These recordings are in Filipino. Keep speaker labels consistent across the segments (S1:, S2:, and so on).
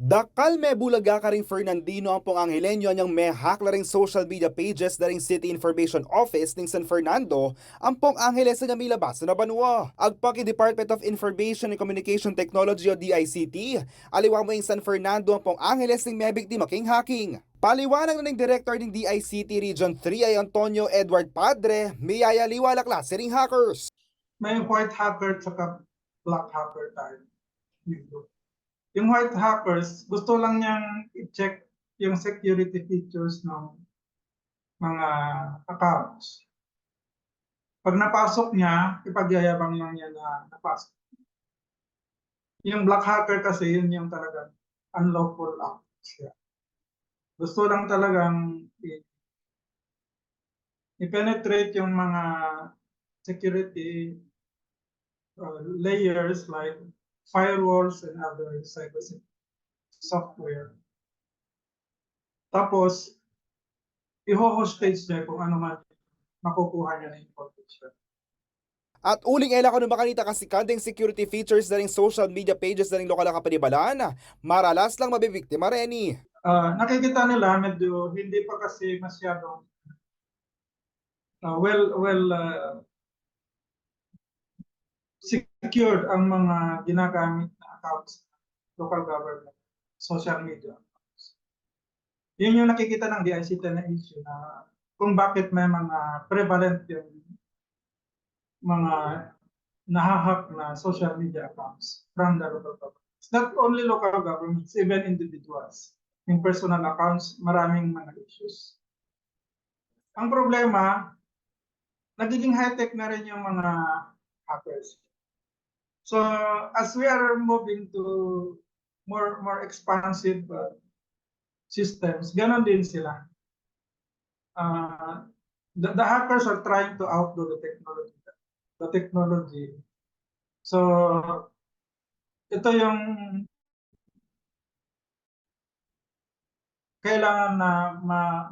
S1: Dakal me Bulaga ka ring Fernandino ang pong Anghelenyo niyang may hack la ring social media pages na ring City Information Office ng San Fernando ang pong Angeles na milabas na banwa. Agpaki Department of Information and Communication Technology o DICT, aliwa mo yung San Fernando ang pong Angeles ng may biktima king hacking. Paliwanag na ng Director ng DICT Region 3 ay Antonio Edward Padre, may ayaliwala klase ring hackers.
S2: May white hacker at black hacker tayo. Yung white hackers, gusto lang niyang i-check yung security features ng mga accounts. Pag napasok niya, ipagyayabang lang niya na napasok. Yung black hacker kasi, yun yung talagang unlawful acts. Gusto lang talagang i-penetrate yung mga security layers like firewalls and other cybersecurity software. Tapos, i-hostage niya kung ano man makukuha niya na information.
S1: At uling ela ko nung makanita kasi kandeng security features na rin social media pages na rin lokal ang kapanibalaan, maralas lang mabibiktima reni.
S2: Nakikita nila medyo hindi pa kasi masyadong secured ang mga ginagamit na accounts ng local government, social media accounts. Yun yung nakikita ng DICT na issue na kung bakit may mga prevalent yung mga nahahack na social media accounts from the local governments. Not only local governments, even individuals. Yung personal accounts, maraming mga issues. Ang problema, nagiging high-tech na rin yung mga hackers. So as we are moving to more expansive systems, ganon din sila. The hackers are trying to outdo the technology. So ito yung kailangan na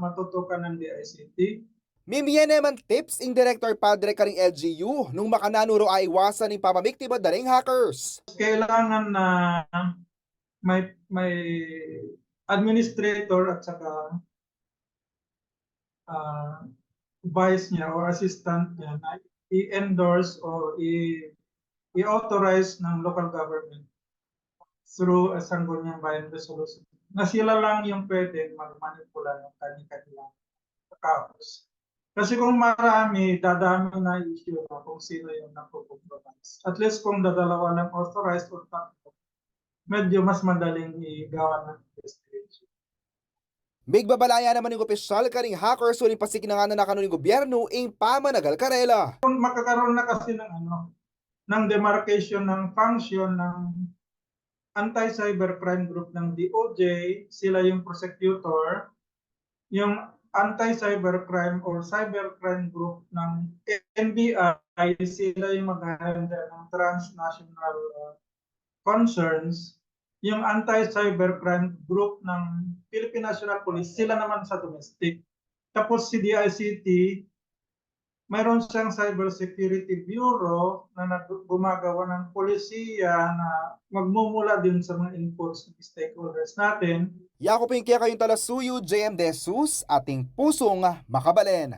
S2: matutukan ng DICT.
S1: Mimiyan naman tips in Director Padre karing LGU nung makananuro ay iwasan ng pamamiktima na ring hackers.
S2: Kailangan na may administrator at saka vice niya or assistant niya na i-endorse o i-authorize ng local government through a Sangguniang Bayan Resolution na sila lang yung pwede mag-manipula ng kanilang accounts. Kasi kung marami, dadami na issue na kung sino yung nakukompromise. At least kung dadalawa lang authorized or tatlo, medyo mas madaling igawa ng investigation.
S1: May babalaya naman ng opisyal karing hackers uling pasikinangan na kanuning gobyerno ing pamanagal karela.
S2: Kung magkakaroon na kasi ng demarcation ng function ng anti-cybercrime group ng DOJ, sila yung prosecutor, yung anti-cybercrime or cybercrime group ng NBI, sila yung mag-handle ng transnational concerns. Yung anti-cybercrime group ng Philippine National Police, sila naman sa domestic. Tapos si DICT, mayroon siyang Cybersecurity Bureau na gumagawa ng polisiya na magmumula din sa mga inputs ng stakeholders natin.
S1: Yako po yung kaya kayong talasuyo, JM De Jesus, ating pusong makabalen.